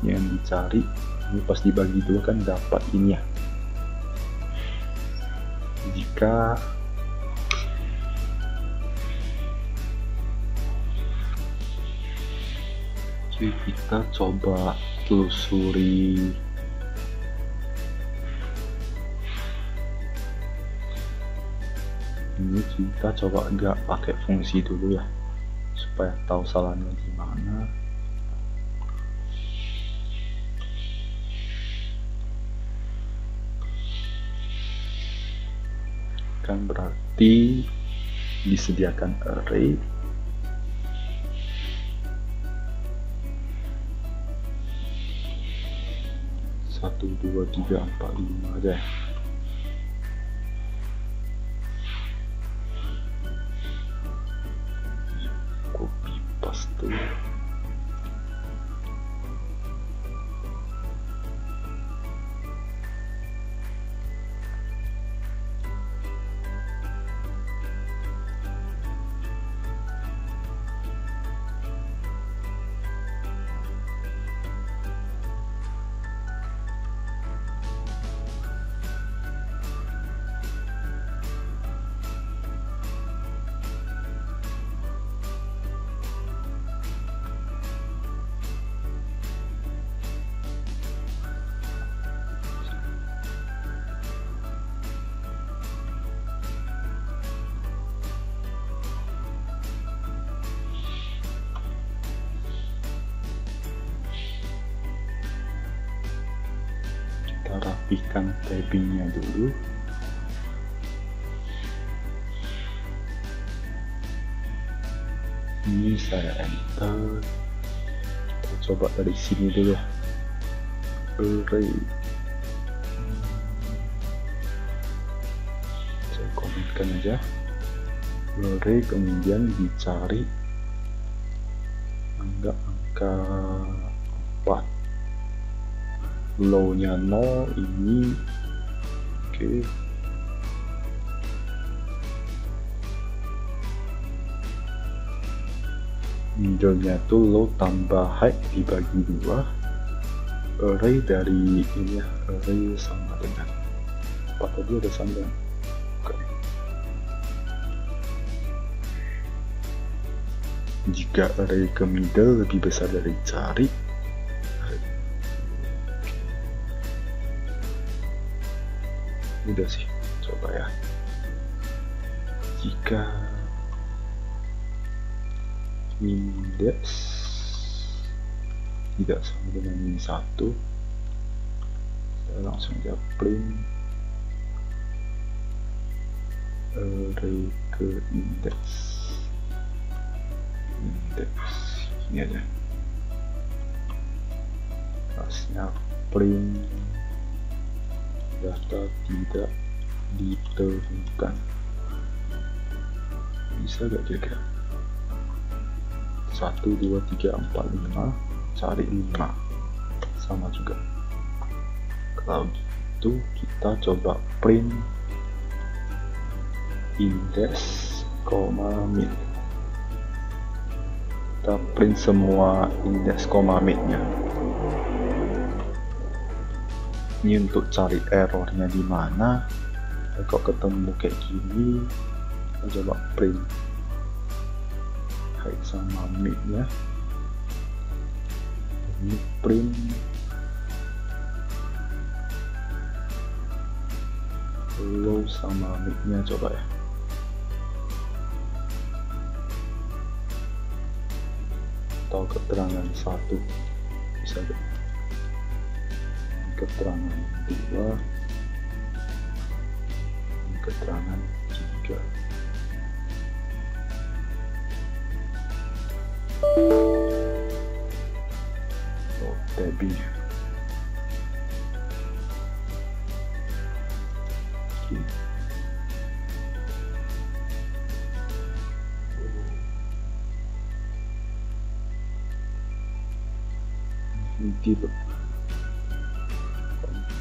yang dicari ini pas dibagi 2 kan dapat ini ya. Jika kita coba telusuri ini, kita coba nggak pakai fungsi dulu ya supaya tahu salahnya di mana. Kan berarti disediakan array 1 2 3 4 5 aja. Copy paste. Kita rapikan tabbingnya dulu. Ini saya enter. Kita coba dari sini dulu. Array. Saya komenkan aja. Array, kemudian dicari angka 4. Low-nya 0 ini. Oke. Middle-nya tuh low tambah height dibagi 2. Array dari ini ya, array sama dengan 4 tadi ada sama dengan. Oke. Jika array ke middle lebih besar dari cari, udah sih, coba ya. Jika index tidak sama dengan min 1, saya langsung aja print array ke index ini aja, pasnya print data tidak ditemukan. Bisa gak kira-kira? 1 2 3 4 5, cari 5 sama juga. Kalau gitu kita coba print index, min. Kita print semua index, min-nya. Ini untuk cari errornya di mana. Kalau ketemu kayak gini, kita coba print height sama mid-nya. Ini print low sama mid-nya, coba ya. Atau keterangan 1 bisa gak? Keterangan 2, keterangan 3. Oh, tabbing. Infinity loop.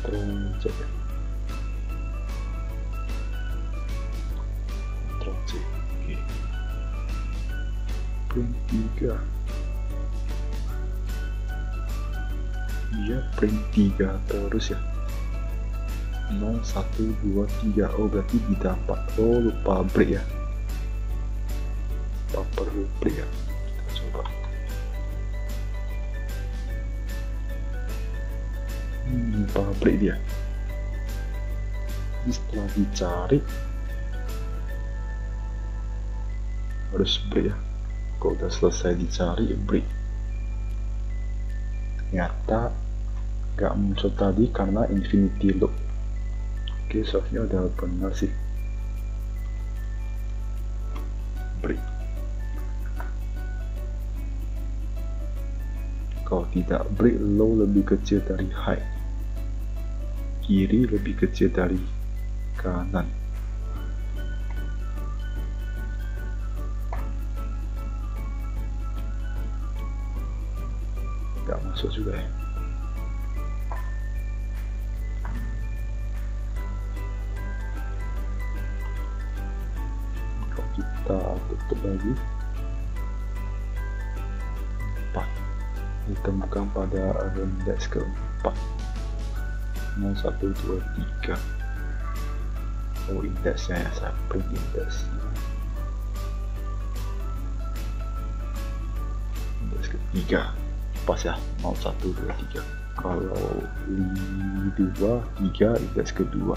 Ctrl C. Ctrl C. Oke. Print 3. Iya, print 3 terus ya. 0 1 2 3. Oh, berarti didapat. Oh, lupa break ya. Tak perlu break ya. Kita coba. Break dia. Ini setelah dicari harus break ya. Kalau udah selesai dicari, break. Ternyata nggak muncul tadi karena infinity loop. Oke, softnya udah benar sih. Break. Kalau tidak break, low lebih kecil dari high. kiri lebih kecil dari kanan. Nggak masuk juga ya. Kalau kita tutup lagi, 4 ditemukan pada indeks keempat. 0, 1, 2, 3. Oh, indeksnya ya, saya print indeksnya. Indeks ketiga pas ya, 0, 1, 2, 3. Kalau 2, 3 indeks kedua.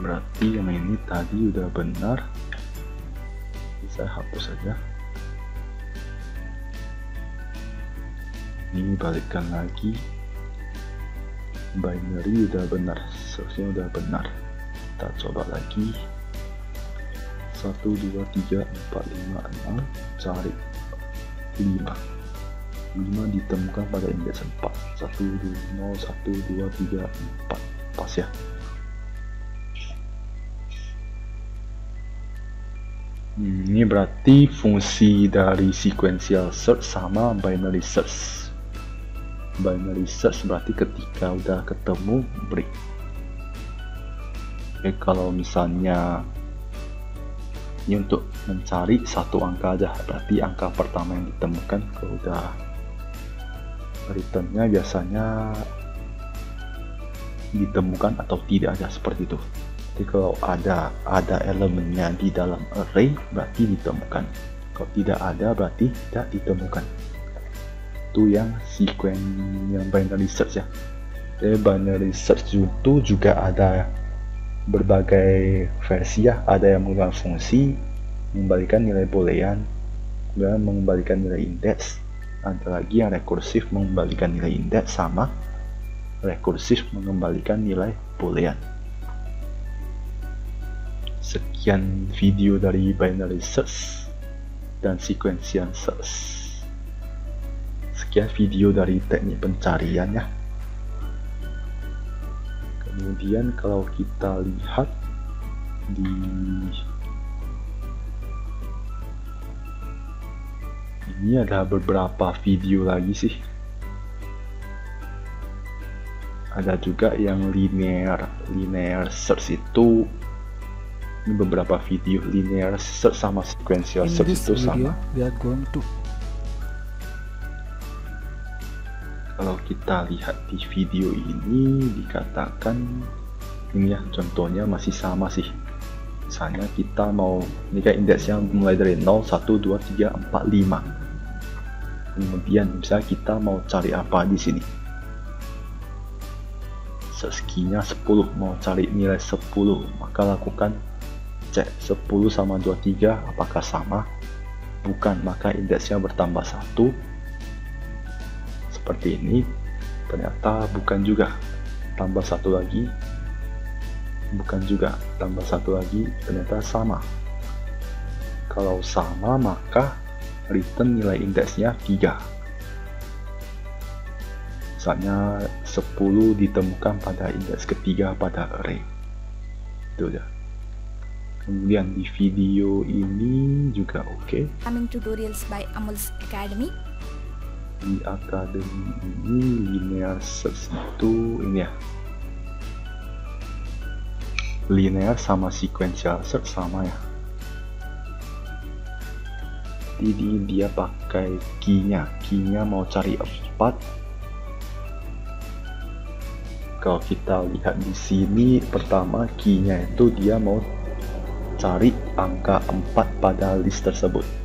Berarti yang ini tadi udah benar. Saya hapus saja. Ini balikkan lagi. Binary udah benar, seharusnya udah benar. Kita coba lagi. 1, 2, 3, 4, 5, 6. Cari 5. 5 ditemukan pada indeks 4. 1, 2, 0, 1, 2, 3, 4. Pas ya. Ini berarti fungsi dari sequential search sama binary search. Binary search berarti ketika udah ketemu break. Oke, kalau misalnya ini untuk mencari satu angka aja, berarti angka pertama yang ditemukan. Kalau udah returnnya biasanya ditemukan atau tidak aja, seperti itu. Jadi kalau ada elemennya di dalam array berarti ditemukan, kalau tidak ada berarti tidak ditemukan. Itu yang sequence yang binary search ya. Jadi binary search itu juga ada berbagai versi ya. Ada yang menggunakan fungsi mengembalikan nilai boolean, kemudian mengembalikan nilai indeks. Ada lagi yang rekursif mengembalikan nilai indeks, sama rekursif mengembalikan nilai boolean. Sekian video dari binary search dan sequential search. Sekian video dari teknik pencarian ya. Kemudian kalau kita lihat di ini ada beberapa video lagi sih. Ada juga yang linear search itu. Ini beberapa video linear search sama sequential search itu sama. We are going to Kalau kita lihat di video ini dikatakan ini ya, contohnya masih sama sih. Misalnya kita mau, ini kayak indeksnya mulai dari 0, 1, 2, 3, 4, 5. Kemudian misalnya kita mau cari apa di sini. Search key-nya 10, mau cari nilai 10, maka lakukan cek 10 sama 23 apakah sama. Bukan, maka indeksnya bertambah 1. Seperti ini, ternyata bukan juga, tambah 1 lagi, bukan juga, tambah 1 lagi, ternyata sama. Kalau sama maka return nilai indeksnya 3. Misalnya 10 ditemukan pada indeks ketiga pada array. Itu ya. Kemudian di video ini juga oke. Coming tutorials by Amul's Academy. Di akademi ini linear search itu ini ya, linear sama sequential search sama ya. Jadi dia pakai key-nya mau cari 4. Kalau kita lihat di sini, pertama key-nya itu dia mau cari angka 4 pada list tersebut.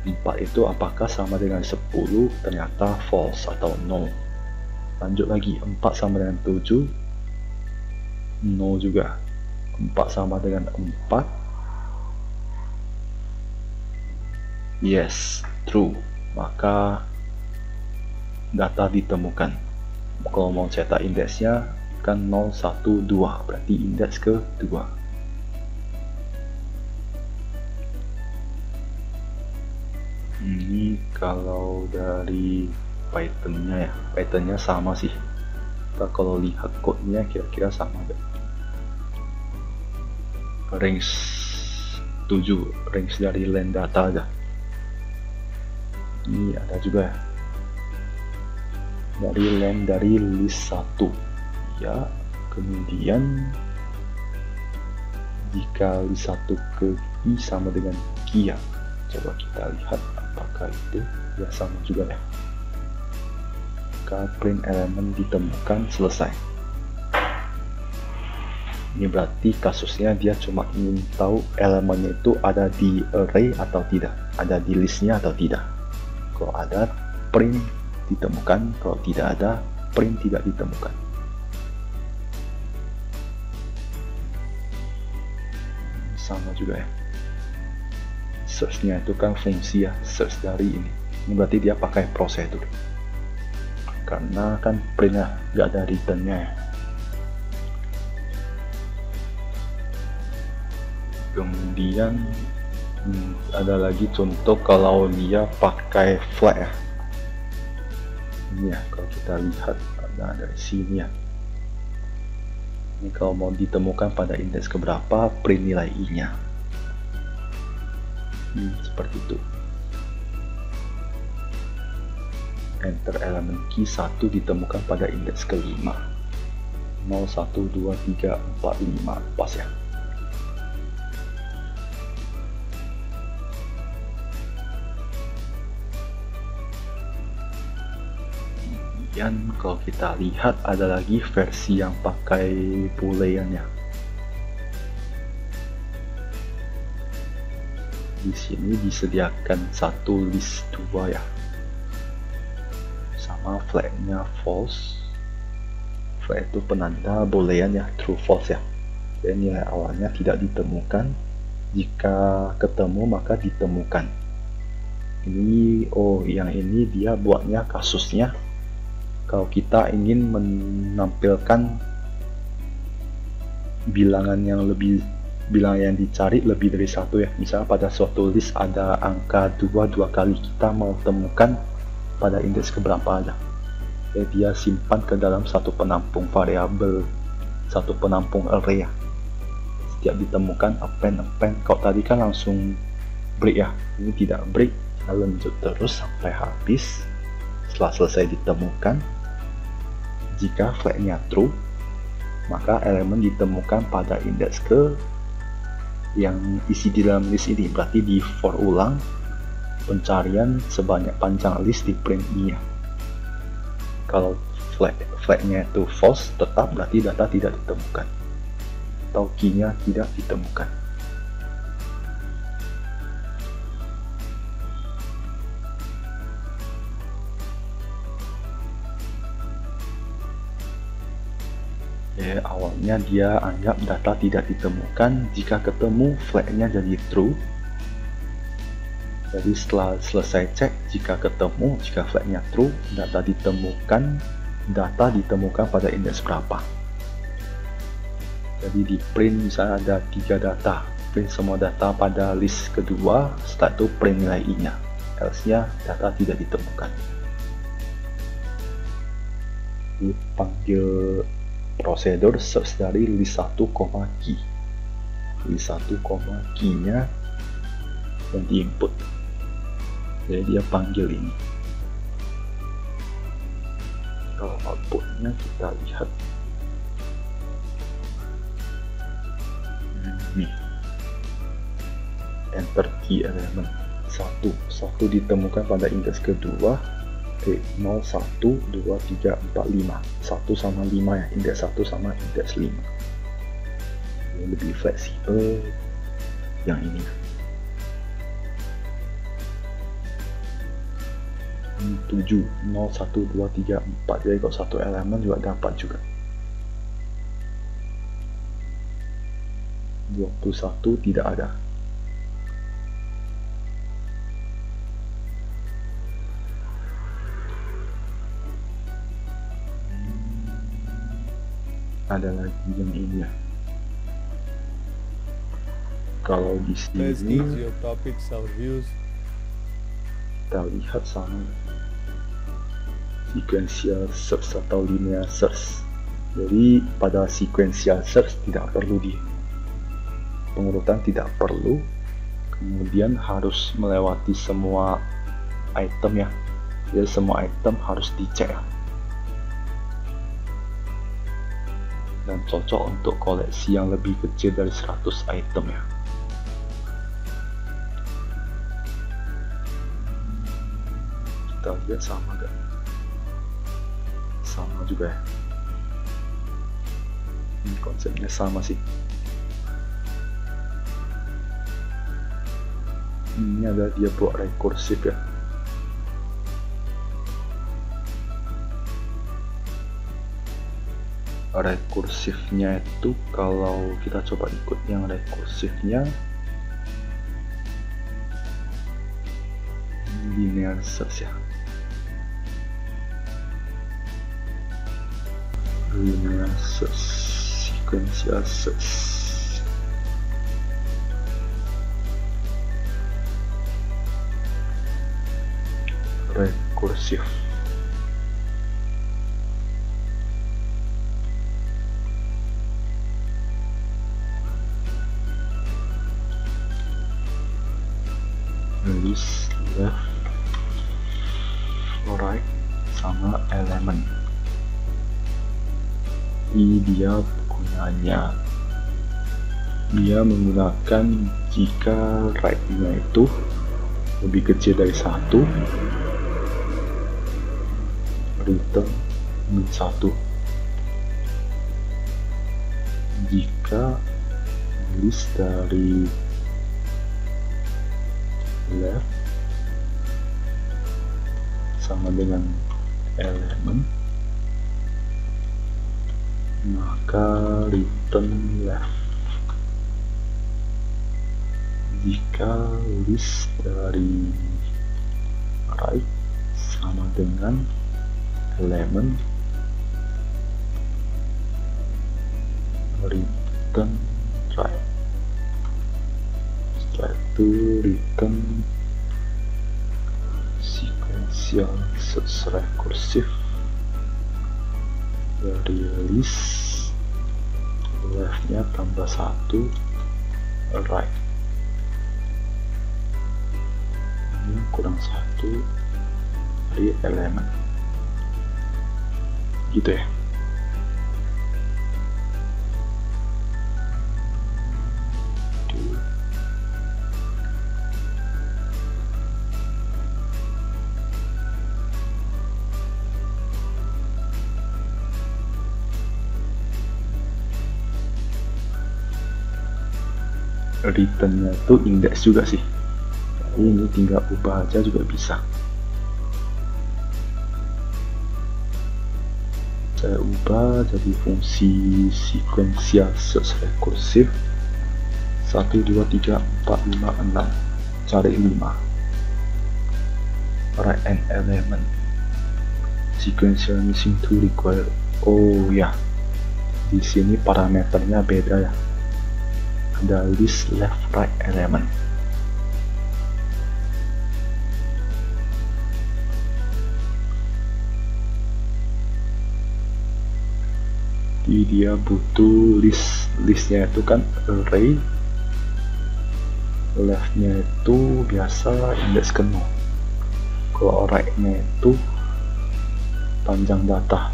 4 itu apakah sama dengan 10, ternyata false atau no. Lanjut lagi, 4 sama dengan 7, no juga. 4 sama dengan 4, yes, true. Maka data ditemukan. Kalau mau cetak indeksnya kan 0, 1, 2, berarti indeks kedua. Ini Kalau dari Python-nya ya, Python-nya sama sih. Kita kalau lihat code-nya kira-kira sama gak? Range 7, range dari len data aja. Ini ada juga ya. Dari list 1 ya, kemudian jika list 1 ke i sama dengan key ya, coba kita lihat apakah itu ya, sama juga ya. Maka print elemen ditemukan, selesai. Ini berarti kasusnya dia cuma ingin tahu elemennya itu ada di array atau tidak, ada di listnya atau tidak. Kalau ada, print ditemukan, kalau tidak ada, print tidak ditemukan. Sama juga ya. Search-nya itu kan fungsi ya, search dari ini. Ini berarti dia pakai prosedur. Karena kan printnya nggak ada return-nya ya. Kemudian ada lagi contoh kalau dia pakai flag ya. Ini ya, kalau kita lihat ada dari sini ya. Ini kalau mau ditemukan pada indeks keberapa, print nilai i-nya. Seperti itu. Enter elemen key 1 ditemukan pada indeks ke-5. 0, 1, 2, 3, 4, 5. Pas ya. Kemudian kalau kita lihat ada lagi versi yang pakai boolean ya. Di sini disediakan satu list 2 ya, sama flagnya false. Flag itu penanda boolean ya, true false ya. Dan nilai awalnya tidak ditemukan, jika ketemu maka ditemukan. Ini yang ini dia buatnya kasusnya kalau kita ingin menampilkan bilangan yang dicari lebih dari 1 ya. Misalnya pada suatu list ada angka 2 kali, kita mau temukan pada indeks keberapa aja. Jadi dia simpan ke dalam satu penampung variabel, satu penampung array ya. Setiap ditemukan append. Kalau tadi kan langsung break ya, ini tidak break, kita lanjut terus sampai habis. Setelah selesai ditemukan, jika flagnya true, maka elemen ditemukan pada indeks ke yang isi di dalam list ini. Berarti di for ulang pencarian sebanyak panjang list di print i-nya. Kalau flagnya itu false, tetap berarti data tidak ditemukan atau key-nya tidak ditemukan. Awalnya dia anggap data tidak ditemukan, jika ketemu flagnya jadi true. Jadi setelah selesai cek, jika ketemu, jika flagnya true, data ditemukan pada indeks berapa. Jadi di print misalnya ada 3 data, print semua data pada list kedua, setelah itu print nilai i-nya, else-nya data tidak ditemukan. Dipanggil prosedur search dari list 1, key. List 1, key-nya dan diinput. Jadi dia panggil ini. Kalau outputnya kita lihat. Nih. Enter key elemen 1 ditemukan pada indeks kedua. 0, 1, 2, 3, 4, 5. 1 sama 5 ya, indeks 1 sama indeks 5. Ini lebih fleksibel yang ini. 7, 0, 1, 2, 3, 4. Jadi kalau satu elemen juga dapat juga. 21 tidak ada. Ada lagi yang ini ya. Kalau di sini your topics, our views. Kita lihat sama sequential search atau linear search. Jadi pada sequential search tidak perlu pengurutan tidak perlu, kemudian harus melewati semua item ya. Jadi semua item harus dicek ya. Dan cocok untuk koleksi yang lebih kecil dari 100 item ya. Kita lihat sama gak? Sama juga ya. Ini konsepnya sama sih. Ini ada dia buat rekursif ya. Rekursifnya itu kalau kita coba ikut yang rekursifnya linear search ya. Linear search, sequential search. Rekursif. List, left, right, sama elemen. Ini dia gunanya. Dia menggunakan jika right-nya itu lebih kecil dari 1, return min 1. Jika list dari left sama dengan elemen, maka return left. Jika list dari right sama dengan elemen, return right. Setelah itu return sequential search rekursif dari list leftnya tambah 1 right, ini kurang 1 dari elemen gitu ya. Returnnya itu indeks juga sih, jadi ini tinggal ubah aja juga bisa. Saya ubah jadi fungsi sequential search rekursif 1, 2, 3, 4, 5, 6 cari 5 right and element sequential missing to require. Oh ya, di sini parameternya beda ya. Ada list left right element. Jadi dia butuh listnya itu kan array, leftnya itu biasa indeks ke 0, kalau right-nya itu panjang data,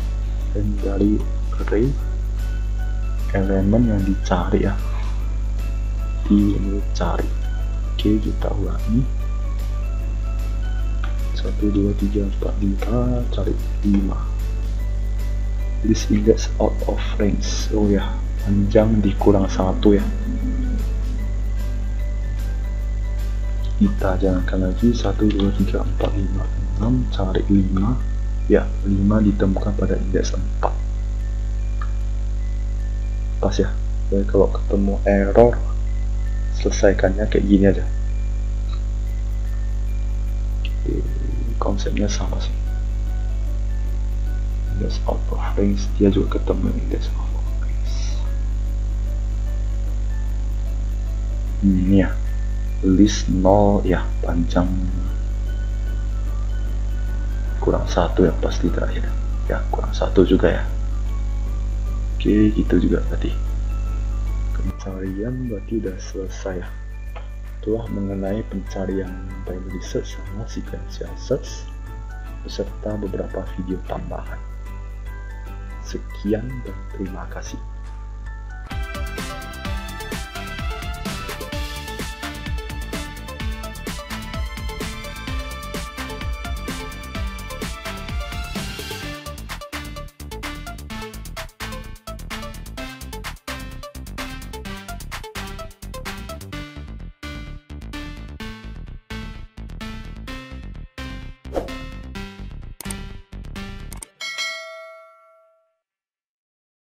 dan dari array elemen yang dicari ya, ini cari. Oke, kita ulangi 1, 2, 3, 4, 5 cari 5. List index out of range. Oh ya, panjang dikurang 1 ya. Kita jalankan lagi 1, 2, 3, 4, 5, 6 cari 5 ya. 5 ditemukan pada indeks 4. Pas ya. Jadi kalau ketemu error, selesaikannya kayak gini aja. Konsepnya sama sih. Index out of range, dia juga ketemu index out of range. Ini ya, list 0 ya, panjang kurang 1 yang pasti terakhir ya, kurang 1 juga ya. Oke, gitu juga berarti pencarian berarti udah selesai ya. Itulah mengenai pencarian primary search sama sequential search beserta beberapa video tambahan. Sekian dan terima kasih.